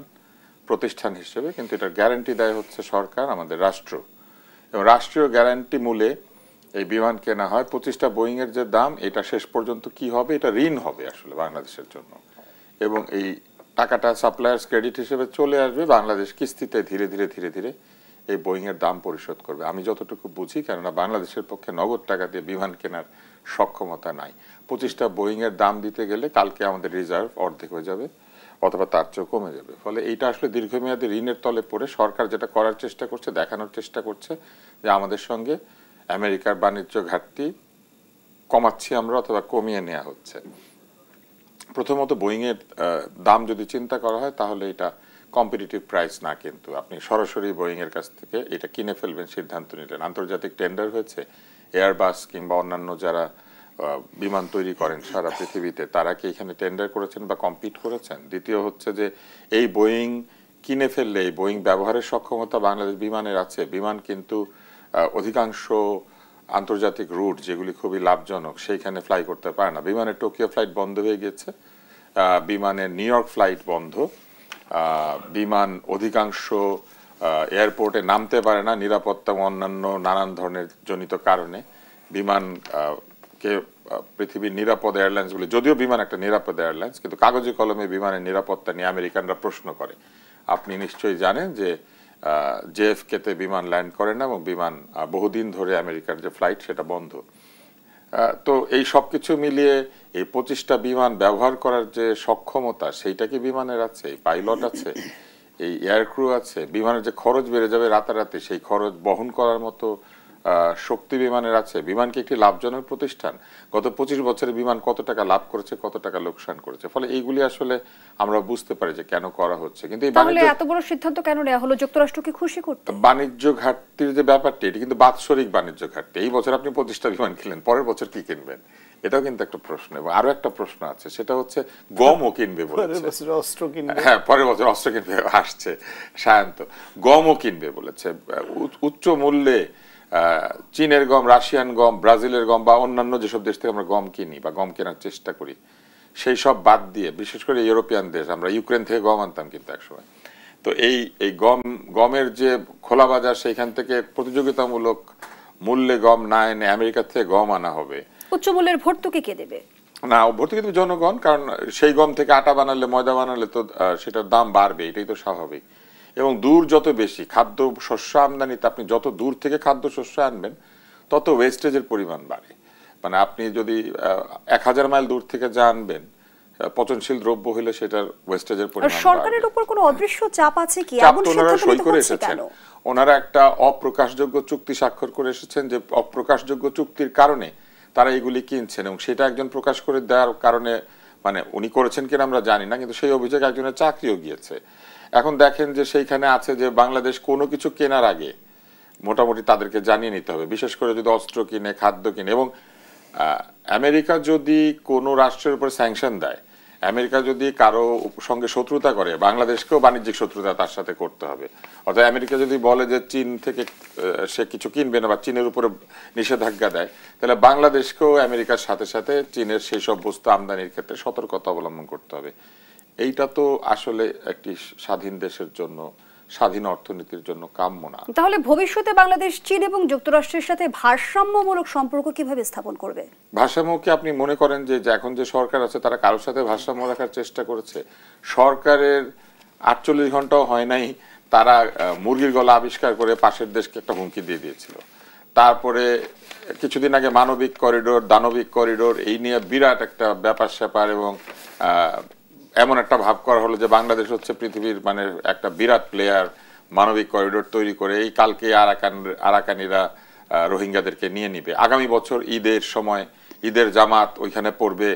প্রতিষ্ঠান হিসেবে, কিন্তু এটার গ্যারান্টি দেয় হচ্ছে সরকার, আমাদের রাষ্ট্র। এবং রাষ্ট্রীয় গ্যারান্টি মূলে এই বিমান কেনা হয়। 25টা বোয়িং এর যে দাম, এটা শেষ পর্যন্ত কি হবে, এটা ঋণ হবে আসলে বাংলাদেশের জন্য, এবং এই টাকাটা সাপ্লায়ার্স ক্রেডিট হিসেবে চলে আসবে। বাংলাদেশ কিস্তিতে ধীরে ধীরে ধীরে ধীরে এই বোয়িং এর দাম পরিশোধ করবে, আমি যতটুকু বুঝি। কেননা বাংলাদেশের পক্ষে নগদ টাকা দিয়ে বিমান কেনার সক্ষমতা নাই। 25টা বোয়িং এর দাম দিতে গেলে কালকে আমাদের রিজার্ভ অর্ধেক হয়ে যাবে অথবা তার চেয়েও কমে যাবে। ফলে এইটা আসলে দীর্ঘমেয়াদী ঋণের তলে পড়ে সরকার যেটা করার চেষ্টা করছে, দেখানোর চেষ্টা করছে যে আমাদের সঙ্গে আমেরিকার বাণিজ্য ঘাটতি কমাচ্ছি আমরা, অথবা কমিয়ে নেওয়া হচ্ছে। প্রথমত বোয়িং এর দাম যদি চিন্তা করা হয় তাহলে এটা কম্পিটিটিভ প্রাইস না, কিন্তু আপনি সরাসরি বোয়িং এর কাছ থেকে এটা কিনে ফেলবেন সিদ্ধান্ত নিলেন। আন্তর্জাতিক টেন্ডার হয়েছে, এয়ারবাস কিংবা অন্যান্য যারা বিমান তৈরি করেন সারা পৃথিবীতে, তারা কি এখানে টেন্ডার করেছেন বা কম্পিট করেছেন? দ্বিতীয় হচ্ছে যে এই বোয়িং কিনে ফেললে এই বোয়িং ব্যবহারের সক্ষমতা বাংলাদেশ বিমানের আছে। বিমান কিন্তু অধিকাংশ আন্তর্জাতিক রুট যেগুলি খুবই লাভজনক সেইখানে ফ্লাই করতে পারে না। বিমানের টোকিও ফ্লাইট বন্ধ হয়ে গেছে, বিমানের নিউ ইয়র্ক ফ্লাইট বন্ধ, বিমান অধিকাংশ এয়ারপোর্টে নামতে পারে না নিরাপত্তা ও অন্যান্য নানান ধরনের জনিত কারণে। বিমানকে পৃথিবীর নিরাপদ এয়ারলাইন্সগুলি, যদিও বিমান একটা নিরাপদ এয়ারলাইন্স, কিন্তু কাগজে কলমে বিমানের নিরাপত্তা নিয়ে আমেরিকানরা প্রশ্ন করে। আপনি নিশ্চয়ই জানেন যে জেএফকেতে বিমান ল্যান্ড করে না, এবং বিমান বহুদিন ধরে আমেরিকার যে ফ্লাইট সেটা বন্ধ। তো এই সব কিছু মিলিয়ে এই 25টা বিমান ব্যবহার করার যে সক্ষমতা, সেইটা কি বিমানের আছে? পাইলট আছে, এই এয়ারক্রু আছে। বিমানের যে খরচ বেড়ে যাবে রাতারাতি, সেই খরচ বহন করার মতো শক্তি বিমানের আছে। বিমান কি একটি লাভজনক প্রতিষ্ঠান? গত 25 বছরে বিমান কত টাকা লাভ করেছে, কত টাকা লোকসান করেছে? ফলে এইগুলি আসলে আমরা বুঝতে পারি যে কেন করা হচ্ছে। কিন্তু এই তাহলে এত বড় সিদ্ধান্ত কেন নেওয়া হলো যুক্তরাষ্ট্রকে খুশি করতে? বাণিজ্য ঘাটতির যে ব্যাপারটি, এটা কিন্তু বাৎসরিক বাণিজ্য ঘাটতি। এই বছর আপনি 25টা বিমান কিনলেন, পরের বছর কি কিনবেন? এটাও কিন্তু একটা প্রশ্ন। এবং আরো একটা প্রশ্ন আছে, সেটা হচ্ছে গমও কিনবে বলেছে। হ্যাঁ, পরের বছর অস্ত্র কিনবে আসছে সায়ন্ত। গমও কিনবে বলেছে উচ্চ মূল্যে। চীনের গম, রাশিয়ান গম, ব্রাজিলের গম বা অন্যান্য যেসব দেশ থেকে আমরা গম কিনি বা গম কেনার চেষ্টা করি, সেই সব বাদ দিয়ে, বিশেষ করে ইউরোপিয়ান দেশ, আমরা ইউক্রেন থেকে গম আনতাম কিন্তু একসময়। তো এই গমের যে খোলা বাজার, সেইখান থেকে প্রতিযোগিতামূলক মূল্যে গম না এনে আমেরিকা থেকে গম আনা হবে। উচ্চ মূল্যের ভর্তুকি কে দেবে? না, ভর্তুকি দেবে জনগণ, কারণ সেই গম থেকে আটা বানালে, ময়দা বানালে তো সেটার দাম বাড়বে, এটাই তো স্বাভাবিক। এবং দূর যত বেশি খাদ্য শস্য আমদানিতে, আপনি যত দূর থেকে খাদ্য শস্য আনবেন তত ওয়েস্টেজের পরিমাণ বাড়ে। মানে আপনি যদি 1000 মাইল দূর থেকে যা আনবেন, পচনশীল দ্রব্য হলে সেটার ওয়েস্টেজের পরিমাণ। সরকারের উপর কোনো অদৃশ্য চাপ আছে কি? এমন সিদ্ধান্ত সই করে এসেছেন ওনারা, একটা অপ্রকাশযোগ্য চুক্তি স্বাক্ষর করে এসেছেন, যে অপ্রকাশযোগ্য চুক্তির কারণে তারা এগুলি কিনছেন, এবং সেটা একজন প্রকাশ করে দেওয়ার কারণে মানে উনি করেছেন কিনা আমরা জানি না, কিন্তু সেই অভিযোগে একজনের চাকরিও গিয়েছে। এখন দেখেন যে সেইখানে আছে যে বাংলাদেশ কোনো কিছু কেনার আগে মোটামুটি তাদেরকে জানিয়ে নিতে হবে, বিশেষ করে যদি অস্ত্র কিনে, খাদ্য কিনে। এবং আমেরিকা যদি কোনো রাষ্ট্রের উপর স্যাংশন দেয়, আমেরিকা যদি কারো সঙ্গে শত্রুতা করে, বাংলাদেশকেও বাণিজ্যিক শত্রুতা তার সাথে করতে হবে। অর্থাৎ আমেরিকা যদি বলে যে চীন থেকে সে কিছু কিনবে না বা চীনের উপরে নিষেধাজ্ঞা দেয়, তাহলে বাংলাদেশকেও আমেরিকার সাথে সাথে চীনের সেই সব বস্তু আমদানির ক্ষেত্রে সতর্কতা অবলম্বন করতে হবে। এইটা তো আসলে একটি স্বাধীন দেশের জন্য, স্বাধীন অর্থনীতির জন্য কাম্য না। তাহলে ভবিষ্যতে বাংলাদেশ চীন এবং যুক্তরাষ্ট্রের সাথে ভারসাম্যমূলক সম্পর্ক কিভাবে স্থাপন করবে? ভারসাম্য কি আপনি মনে করেন যে এখন যে সরকার আছে তারা কারোর সাথে ভারসাম্য রাখার চেষ্টা করেছে? সরকারের 48 ঘন্টাও হয় নাই তারা মুরগির গলা আবিষ্কার করে পাশের দেশকে একটা হুমকি দিয়ে দিয়েছিল। তারপরে কিছুদিন আগে মানবিক করিডোর, দানবিক করিডোর, এই নিয়ে বিরাট একটা ব্যাপার স্যাপার এবং এমন একটা ভাব করা হলো যে বাংলাদেশ হচ্ছে পৃথিবীর মানে একটা বিরাট প্লেয়ার, মানবিক করিডোর তৈরি করে এই কালকে আরাকানিরা রোহিঙ্গাদেরকে নিয়ে নিবে। আগামী বছর ঈদের সময় ঈদের জামাত ওইখানে পড়বে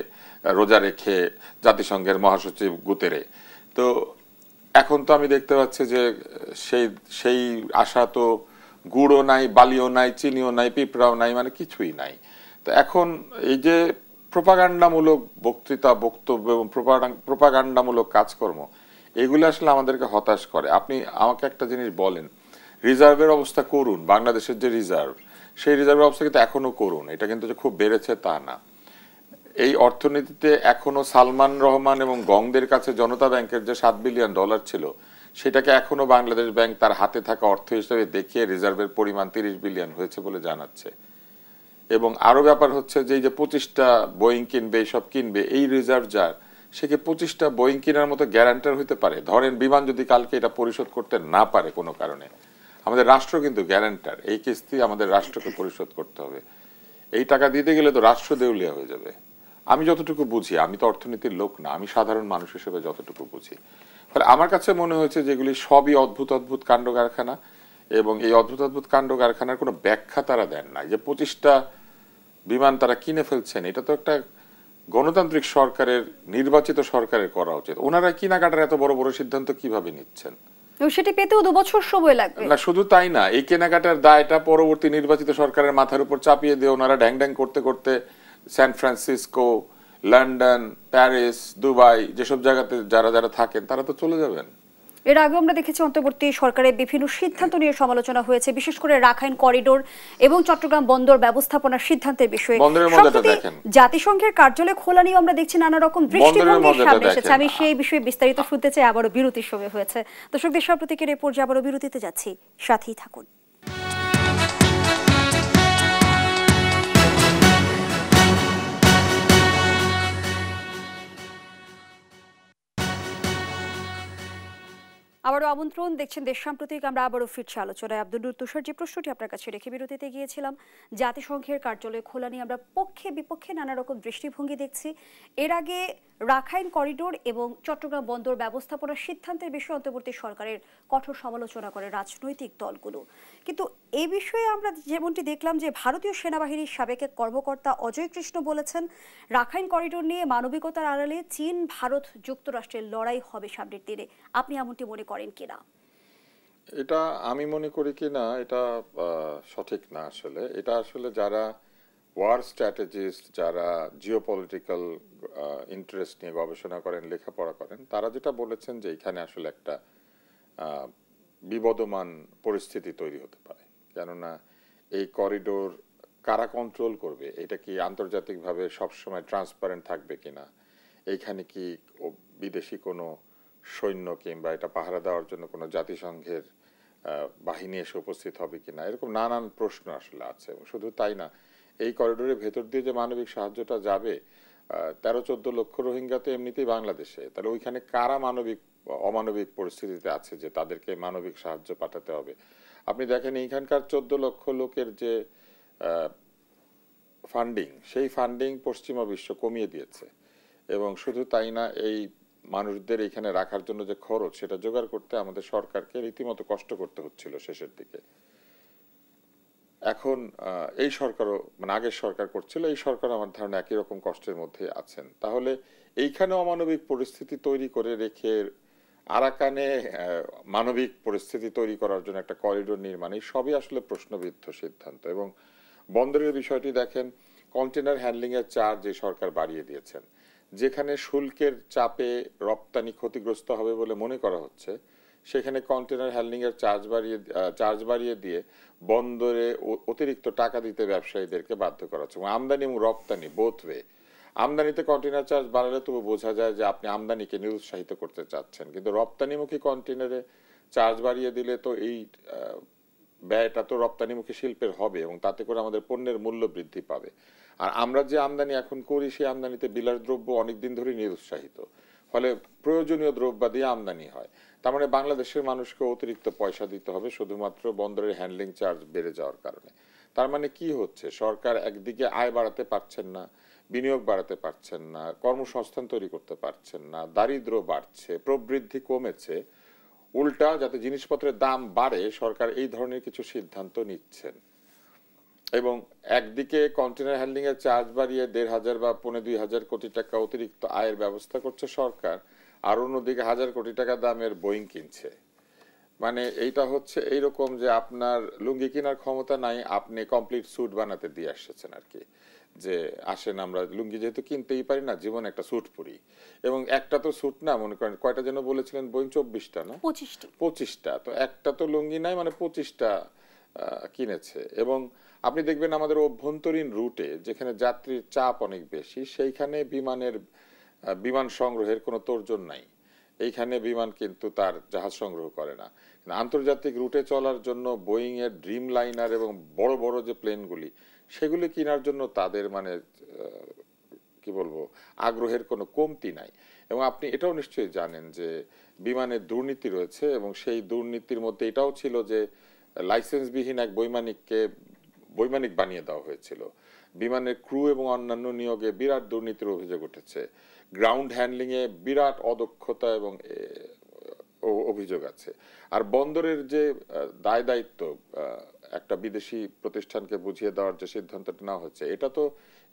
রোজা রেখে জাতিসংঘের মহাসচিব গুতেরে। তো এখন তো আমি দেখতে পাচ্ছি যে সেই আশা তো গুড়ও নাই, বালিও নাই, চিনিও নাই, পিঁপড়াও নাই, মানে কিছুই নাই। তো এখন এই যে প্রোপাগান্ডামূলক বক্তৃতা, বক্তব্য এবং প্রোপাগান্ডামূলক কাজকর্ম, এগুলো আসলে আমাদেরকে হতাশ করে। আপনি আমাকে একটা জিনিস বলেন, রিজার্ভের অবস্থা করুন, বাংলাদেশের যে রিজার্ভ, সেই রিজার্ভের অবস্থা কিন্তু এখনো করুন। এটা কিন্তু যে খুব বেড়েছে তা না। এই অর্থনীতিতে এখনো সালমান রহমান এবং গংদের কাছে জনতা ব্যাংকের যে $7 বিলিয়ন ছিল, সেটাকে এখনো বাংলাদেশ ব্যাংক তার হাতে থাকা অর্থ হিসেবে দেখিয়ে রিজার্ভের পরিমাণ 30 বিলিয়ন হয়েছে বলে জানাচ্ছে। এবং আরো ব্যাপার হচ্ছে যে এই যে 25টা বোয়িং কিনবে, এইসব কিনবে, এই রিজার্ভ যার, সে কি 25টা বোয়িং কেনার মতো গ্যারান্টার হইতে পারে? ধরেন বিমান যদি কালকে এটা পরিশোধ করতে না পারে কোনো কারণে, আমাদের রাষ্ট্র কিন্তু গ্যারান্টার, এই কিস্তি আমাদের রাষ্ট্রকে পরিশোধ করতে হবে। এই টাকা দিতে গেলে তো রাষ্ট্র দেউলিয়া হয়ে যাবে। আমি যতটুকু বুঝি, আমি তো অর্থনীতির লোক না, আমি সাধারণ মানুষ হিসেবে যতটুকু বুঝি, ফলে আমার কাছে মনে হয়েছে যেগুলি সবই অদ্ভুত অদ্ভুত কাণ্ড কারখানা। এবং এই অদ্ভুত অদ্ভুত কাণ্ড কারখানার কোনো ব্যাখ্যা তারা দেন না। যে 25টা বিমান তারা কিনে ফেলছেন, এটা তো একটা গণতান্ত্রিক সরকারের, নির্বাচিত সরকারের করা উচিত। ওনারা কেনাকাটার এত বড় বড় সিদ্ধান্ত কিভাবে নিচ্ছেন? সেটি পেতেও 2 বছর সময় লাগবে না, শুধু তাই না, এই কেনাকাটার দায়টা পরবর্তী নির্বাচিত সরকারের মাথার উপর চাপিয়ে দিয়ে ওনারা ড্যাং ড্যাং করতে করতে San Francisco, London, Paris, Dubai, যেসব জায়গাতে যারা যারা থাকেন তারা তো চলে যাবেন। এর আগে আমরা দেখেছি অন্তর্বর্তী সরকারের বিভিন্ন সিদ্ধান্ত নিয়ে সমালোচনা হয়েছে, বিশেষ করে রাখাইন করিডোর এবং চট্টগ্রাম বন্দর ব্যবস্থাপনার সিদ্ধান্তের বিষয়ে। জাতিসংঘের কার্যালয় খোলা নিয়ে আমরা দেখছি নানা রকম দৃষ্টিভঙ্গি সামনে এসেছে। আমি সেই বিষয়ে বিস্তারিত শুনতে চাই। আবারও বিরতির সময় হয়েছে। দর্শকদের সব প্রতীকের এই পর্যায়ে আবারও বিরতিতে যাচ্ছি, সাথেই থাকুন। আবারও আমন্ত্রণ, দেখছেন দেশ সাম্প্রতিক। আমরা আবারও ফিরছি আলোচনায়। আব্দুল নূর তুষার, যে প্রশ্নটি আপনার কাছে রেখে বিরতিতে গিয়েছিলাম, জাতিসংঘের কার্যালয় খোলা নিয়ে আমরা পক্ষে বিপক্ষে নানা রকম দৃষ্টিভঙ্গি দেখছি। এর আগে রাখাইন করিডোর এবং চট্টগ্রাম বন্দর ব্যবস্থাপনার সিদ্ধান্তের বিষয়ে অন্তর্বর্তী সরকারের কঠোর সমালোচনা করে রাজনৈতিক দলগুলো। কিন্তু এই বিষয়ে আমরা যেমনটি দেখলাম যে ভারতীয় সেনাবাহিনীর সাবেক কর্মকর্তা অজয় কৃষ্ণ বলেছেন, রাখাইন করিডোর নিয়ে মানবিকতার আড়ালে চীন, ভারত, যুক্তরাষ্ট্রের লড়াই হবে সামনের দিনে। আপনি এমনটি মনে করেন কিনা? এটা আমি মনে করি কিনা এটা সঠিক না। আসলে এটা আসলে যারা ওয়ার স্ট্র্যাটেজিস্ট, যারা জিওপলিটিক্যাল ইন্টারেস্ট নিয়ে গবেষণা করেন, লেখাপড়া করেন, তারা যেটা বলেছেন যে এখানে আসলে একটা বিবদমান পরিস্থিতি তৈরি হতে পারে। কেননা এই করিডোর কারা কন্ট্রোল করবে, এটা কি আন্তর্জাতিকভাবে সবসময় ট্রান্সপারেন্ট থাকবে কিনা, এইখানে কি বিদেশি কোনো সৈন্য কিংবা এটা পাহারা দেওয়ার জন্য কোনো জাতিসংঘের বাহিনী এসে উপস্থিত হবে কিনা, এরকম নানান প্রশ্ন আসলে আছে। এবং শুধু তাই না, এই করিডোরের ভেতর দিয়ে যে মানবিক সাহায্যটা যাবে, 13-14 লক্ষ রোহিঙ্গা তো এমনিতেই বাংলাদেশে, তাহলে ওইখানে কারা অমানবিক পরিস্থিতিতে আছে যে তাদেরকে মানবিক সাহায্য পাঠাতে হবে। আপনি দেখেন এইখানকার 14 লক্ষ লোকের যে ফান্ডিং, সেই ফান্ডিং পশ্চিমা বিশ্ব কমিয়ে দিয়েছে। এবং শুধু তাই না, এই মানুষদের এখানে রাখার জন্য যে খরচ, সেটা জোগাড় করতে আমাদের সরকারকে রীতিমতো কষ্ট করতে হচ্ছিল শেষের দিকে। এখন এই সরকারও, মানে আগের সরকার করছিল, এই সরকার আমার ধারণা একই রকম কষ্টের মধ্যে আছেন। তাহলে এইখানে অমানবিক পরিস্থিতি তৈরি করে রেখে আরাকানে মানবিক পরিস্থিতি তৈরি করার জন্য একটা করিডোর নির্মাণ, এই সবই আসলে প্রশ্নবিদ্ধ সিদ্ধান্ত। এবং বন্দরের বিষয়টি দেখেন, কন্টেনার হ্যান্ডলিং এর চার্জ এই সরকার বাড়িয়ে দিয়েছেন, যেখানে শুল্কের চাপে রপ্তানি ক্ষতিগ্রস্ত হবে বলে মনে করা হচ্ছে, সেখানে কন্টেনার হ্যান্ডলিং এর চার্জ বাড়িয়ে দিয়ে বন্দরে অতিরিক্ত টাকা দিতে ব্যবসায়ীদেরকে বাধ্য করা হচ্ছে। আমদানি এবং রপ্তানি বোথ ওয়ে, আমদানিতে কন্টেনার চার্জ বাড়ালে তবু বোঝা যায় যে আপনি আমদানিকে নিরুৎসাহিত করতে চাচ্ছেন, কিন্তু রপ্তানিমুখী কন্টেনারে চার্জ বাড়িয়ে দিলে তো এই ব্যয়টা তো রপ্তানিমুখী শিল্পের হবে এবং তাতে করে আমাদের পণ্যের মূল্য বৃদ্ধি পাবে। আর আমরা যে আমদানি এখন করি সেই আমদানিতে বিলাসদ্রব্য অনেকদিন ধরে নিরুৎসাহিত, ফলে প্রয়োজনীয় দ্রব্যাদি আমদানি হয়। তার মানে বাংলাদেশের মানুষকে অতিরিক্ত পয়সা দিতে হবে শুধুমাত্র বন্দরের হ্যান্ডলিং চার্জ বেড়ে যাওয়ার কারণে। তার মানে কি হচ্ছে, সরকার একদিকে আয় বাড়াতে পারছেন না, বিনিয়োগ বাড়াতে পারছেন না, কর্মসংস্থান তৈরি করতে পারছেন না, দারিদ্র বাড়ছে, প্রবৃদ্ধি কমেছে, উল্টা যাতে জিনিসপত্রের দাম বাড়ে সরকার এই ধরনের কিছু সিদ্ধান্ত নিচ্ছেন। এবং একদিকে কন্টেনার হ্যান্ডলিং এর চার্জ বাড়িয়ে ১,৫০০ বা ২,৫০০ কোটি টাকা অতিরিক্ত আয়ের ব্যবস্থা করছে সরকার, আর অন্যদিকে ১,০০০ কোটি টাকা দামের বোয়িং কিনছে। মানে এইটা হচ্ছে এইরকম যে আপনার লুঙ্গি কেনার ক্ষমতা নাই, আপনি কমপ্লিট স্যুট বানাতে দিয়ে আসছেন আর কি, যে আসেন আমরা লুঙ্গি যেহেতু কিনতেই পারি না, জীবনে একটা স্যুট পরি। এবং একটা তো স্যুট না, মনে করেন কয়টা যেন বলেছিলেন বোয়িং, ২৪টা না ২৫টা, তো একটা তো লুঙ্গি নাই, মানে ২৫টা কিনেছে। এবং আপনি দেখবেন আমাদের অভ্যন্তরীণ রুটে যেখানে যাত্রীর চাপ অনেক বেশি, সেইখানে বিমান সংগ্রহের কোনো তোড়জোড় নাই। এইখানে বিমান কিন্তু তার জাহাজ সংগ্রহ করে না। আন্তর্জাতিক রুটে চলার জন্য বোয়িং এর ড্রিম লাইনার এবং বড় বড় যে প্লেনগুলি, সেগুলি কেনার জন্য তাদের মানে কি বলবো আগ্রহের কোনো কমতি নাই। এবং আপনি এটাও নিশ্চয়ই জানেন যে বিমানের দুর্নীতি রয়েছে, এবং সেই দুর্নীতির মধ্যে এটাও ছিল যে লাইসেন্সবিহীন এক বৈমানিক বানিয়ে দেওয়া হয়েছিল। বিমানের ক্রু এবং অন্যান্য নিয়োগে বিরাট দুর্নীতির অভিযোগ উঠেছে। গ্রাউন্ড হ্যান্ডলিং এ বিরাট অদক্ষতা এবং অভিযোগ আছে। আর বন্দরের যে দায় দায়িত্ব একটা বিদেশি প্রতিষ্ঠানকে বুঝিয়ে দেওয়ার যে সিদ্ধান্তটা নেওয়া হচ্ছে, এটা তো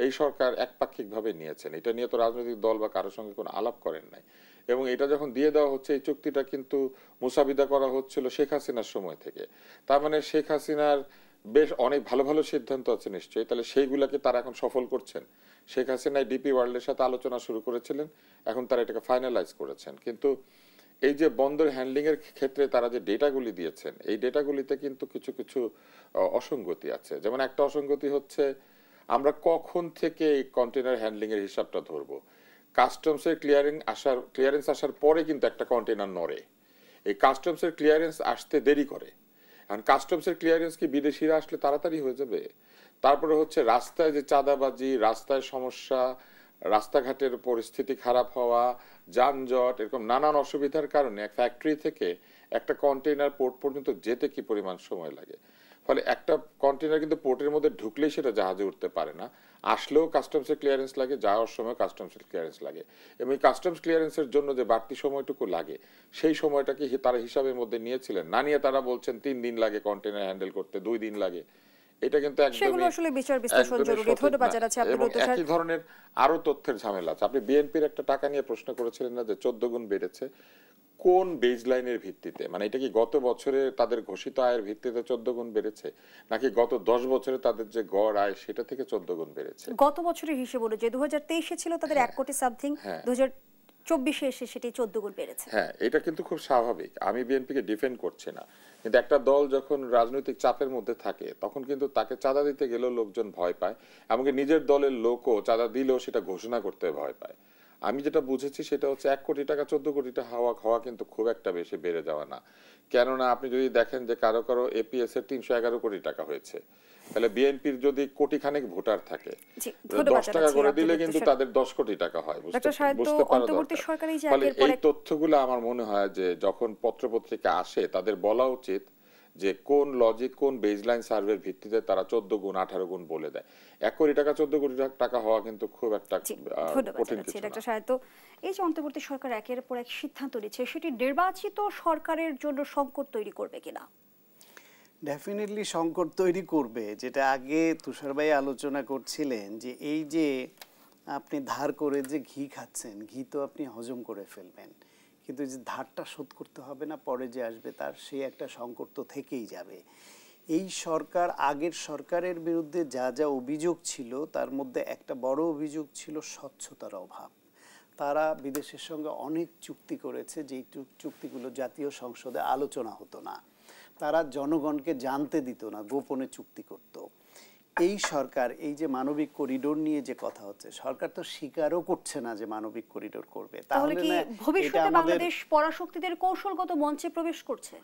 এই সরকার একপাক্ষিকভাবে নিয়েছেন। এটা নিয়ে তো রাজনৈতিক দল বা কারোর সঙ্গে কোনো আলাপ করেন নাই। এবং এটা যখন দিয়ে দেওয়া হচ্ছে, এই চুক্তিটা কিন্তু মুসাবিদা করা হচ্ছিল শেখ হাসিনার সময় থেকে। তার মানে শেখ হাসিনার বেশ অনেক ভালো ভালো সিদ্ধান্ত আছে নিশ্চয়ই, তাহলে সেইগুলাকে তারা এখন সফল করছেন। শেখ হাসিনা ডিপি ওয়ার্ল্ডের সাথে আলোচনা শুরু করেছিলেন, এখন তারা এটাকে ফাইনালাইজ করেছেন। কিন্তু এই যে বন্দর হ্যান্ডলিং এর ক্ষেত্রে তারা যে ডেটাগুলি দিয়েছেন, এই ডেটাগুলিতে কিন্তু কিছু কিছু অসঙ্গতি আছে। যেমন একটা অসঙ্গতি হচ্ছে, আমরা কখন থেকে এই কন্টেনার হ্যান্ডলিং এর হিসাবটা ধরবো? কাস্টমসের ক্লিয়ারেন্স আসার পরে কিন্তু একটা কন্টেনার নড়ে। এই কাস্টমসের ক্লিয়ারেন্স আসতে দেরি করে। এখন কাস্টমসের ক্লিয়ারেন্স কি বিদেশিরা আসলে তাড়াতাড়ি হয়ে যাবে? তারপরে হচ্ছে রাস্তায় যে চাঁদাবাজি, রাস্তায় সমস্যা, রাস্তাঘাটের পরিস্থিতি খারাপ হওয়া, যানজট, এরকম নানান অসুবিধার কারণে এক ফ্যাক্টরি থেকে একটা কন্টেইনার পোর্ট পর্যন্ত যেতে কি পরিমাণ সময় লাগে। ফলে একটা কন্টেইনার কিন্তু পোর্টের মধ্যে ঢুকলেই সেটা জাহাজে উঠতে পারে না, আসলেও কাস্টমসের ক্লিয়ারেন্স লাগে, যাওয়ার সময় কাস্টমসের ক্লিয়ারেন্স লাগে। এবং এই কাস্টমস ক্লিয়ারেন্সের জন্য যে বাড়তি সময়টুকু লাগে, সেই সময়টা কি তারা হিসাবের মধ্যে নিয়েছিলেন? না নিয়ে তারা বলছেন 3 দিন লাগে কন্টেইনার হ্যান্ডেল করতে, 2 দিন লাগে। এটা কিন্তু একদমই আসলে বিচার বিশ্লেষণ জরুরি। ধন্যবাদ জানাচ্ছি আপনাকে। একই ধরনের আরো তথ্যের ঝামেলা আছে। আপনি বিএনপির একটা টাকা নিয়ে প্রশ্ন করেছিলেন না, যে 14 গুণ বেড়েছে, কোন বেজলাইনের ভিত্তিতে? মানে এটা কি গত বছরে তাদের ঘোষিত আয়ের ভিত্তিতে 14 গুণ বেড়েছে, নাকি গত 10 বছরে তাদের যে গড় আয় সেটা থেকে 14 গুণ বেড়েছে? গত বছরের হিসেব অনুযায়ী 2023 ছিল তাদের 1 কোটি সামথিং, 2024 এসে সেটি 14 গুণ বেড়েছে। হ্যাঁ, এটা কিন্তু খুব স্বাভাবিক। আমি বিএনপিকে ডিফেন্ড করছি না, কিন্তু একটা দল যখন রাজনৈতিক চাপের মধ্যে থাকে, তখন কিন্তু তাকে চাঁদা দিতে গেলেও লোকজন ভয় পায়, এমনকি নিজের দলের লোকও চাঁদা দিলেও সেটা ঘোষণা করতে ভয় পায়। আমি যেটা বুঝেছি সেটা হচ্ছে 1 কোটি টাকা 14 কোটি টাকা হওয়া কিন্তু খুব একটা বেশি বেড়ে যাওয়া না। কেননা আপনি যদি দেখেন যে কারো কারো এপিএস এর 311 কোটি টাকা হয়েছে, তাহলে বিএনপির যদি কোটি খানেক ভোটার থাকে, 10 টাকা করে দিলে কিন্তু তাদের 10 কোটি টাকা হয়। বুঝতে পারছেন? এই তথ্যগুলো আমার মনে হয় যে যখন পত্রপত্রিকা আসে, তাদের বলা উচিত যে কোন লজিক, কোন বেজলাইন সার্ভের ভিত্তিতে তারা 14 গুণ 18 গুণ বলে দেয়। 1 কোটি টাকা 14 কোটি টাকা হওয়া কিন্তু খুব একটা কঠিন কিছু না। এই যে অন্তর্বর্তী সরকার একের পর এক সিদ্ধান্ত নিচ্ছে, সেটি নির্বাচিত সরকারের জন্য সংকট তৈরি করবে কিনা? ডেফিনেটলি সংকট তৈরি করবে। যেটা আগে তুষার ভাই আলোচনা করছিলেন, যে এই যে আপনি ধার করে যে ঘি খাচ্ছেন, ঘি তো আপনি হজম করে ফেলবেন, কিন্তু যে ধারটা শোধ করতে হবে না, পরে যে আসবে তার সেই একটা সংকট তো থেকেই যাবে। এই সরকার আগের সরকারের বিরুদ্ধে যা যা অভিযোগ ছিল তার মধ্যে একটা বড় অভিযোগ ছিল স্বচ্ছতার অভাব। তারা বিদেশের সঙ্গে অনেক চুক্তি করেছে, যেই চুক্তিগুলো জাতীয় সংসদে আলোচনা হতো না, তারা জনগণকে জানতে দিত না, গোপনে চুক্তি করত। এই সরকার এই যে মানবিক করিডোর নিয়ে যে কথা হচ্ছে, সরকার তো স্বীকারও করছে না যে মানবিক করিডোর করবে। তাহলে কি ভবিষ্যতে বাংলাদেশ পরাশক্তিদের কৌশলগত মঞ্চে প্রবেশ করছে?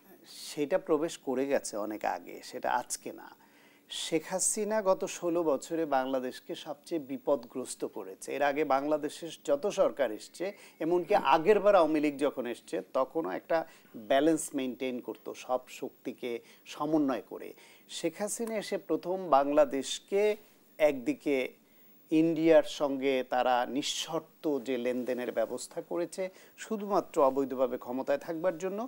সেটা প্রবেশ করে গেছে অনেক আগে, সেটা আজকে না। শেখ হাসিনা গত 16 বছরে বাংলাদেশকে সবচেয়ে বিপদগ্রস্ত করেছে। এর আগে বাংলাদেশের যত সরকার এসছে, এমনকি আগের বার আওয়ামী লীগ যখন এসছে, তখনও একটা ব্যালেন্স মেনটেন করতো, সব শক্তিকে সমন্বয় করে। শেখ হাসিনা এসে প্রথম বাংলাদেশকে একদিকে ইন্ডিয়ার সঙ্গে তারা নিঃশর্ত যে লেনদেনের ব্যবস্থা করেছে শুধুমাত্র অবৈধভাবে ক্ষমতায় থাকবার জন্য,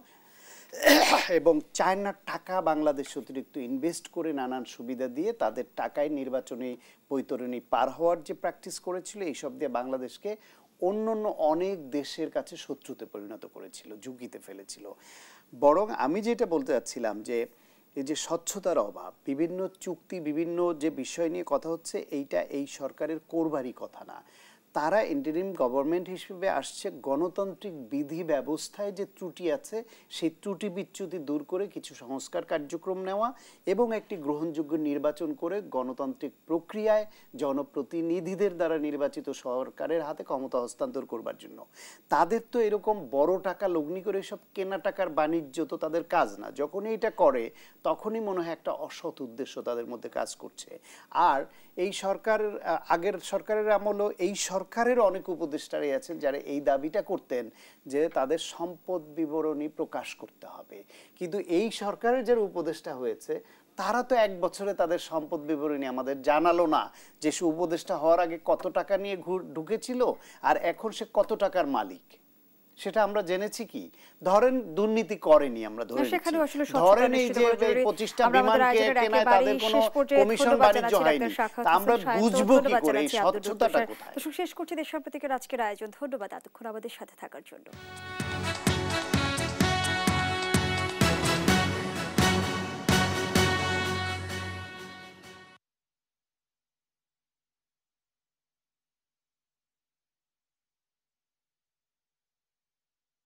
এবং চায়নার টাকা বাংলাদেশ অতিরিক্ত ইনভেস্ট করে নানান সুবিধা দিয়ে তাদের টাকায় নির্বাচনী বৈতরণী পার হওয়ার যে প্র্যাকটিস করেছিল, এইসব দিয়ে বাংলাদেশকে অন্য অনেক দেশের কাছে শত্রুতে পরিণত করেছিল, ঝুঁকিতে ফেলেছিল। বরং আমি যেটা বলতে চাচ্ছিলাম যে এই যে স্বচ্ছতার অভাব, বিভিন্ন চুক্তি, বিভিন্ন যে বিষয় নিয়ে কথা হচ্ছে, এইটা এই সরকারের করবারই কথা না। তারা ইন্টারিম গভর্নমেন্ট হিসেবে আসছে গণতান্ত্রিক বিধি ব্যবস্থায় যে ত্রুটি আছে সেই ত্রুটি বিচ্যুতি দূর করে কিছু সংস্কার কার্যক্রম নেওয়া এবং একটি গ্রহণযোগ্য নির্বাচন করে গণতান্ত্রিক প্রক্রিয়ায় জনপ্রতিনিধিদের দ্বারা নির্বাচিত সরকারের হাতে ক্ষমতা হস্তান্তর করবার জন্য। তাদের তো এরকম বড় টাকা লগ্নি করে সব কেনা টাকার বাণিজ্য তো তাদের কাজ না। যখনই এটা করে তখনই মনে হয় একটা অসৎ উদ্দেশ্য তাদের মধ্যে কাজ করছে। আর এই সরকার, আগের সরকারের আমলও এই সরকারের অনেক উপদেষ্টারাই আছেন যারা এই দাবিটা করতেন যে তাদের সম্পদ বিবরণী প্রকাশ করতে হবে, কিন্তু এই সরকারের যারা উপদেষ্টা হয়েছে তারা তো এক বছরে তাদের সম্পদ বিবরণী আমাদের জানালো না, যে সে উপদেষ্টা হওয়ার আগে কত টাকা নিয়ে ঢুকেছিল আর এখন সে কত টাকার মালিক, সেটা আমরা জেনেছি কি? ধরেন দুর্নীতি করেনি, আমরা ধরে ধরেন এই যে 25টা বিমানকে কেনায় তাদের কোনো কমিশন বাণিজ্য হয়নি, আমরা বুঝবো কি করে এই স্বচ্ছতাটা কোথায়? শেষ করছি দেশপ্রতিকের আজকের আয়োজন। ধন্যবাদ এতক্ষণ আমাদের সাথে থাকার জন্য।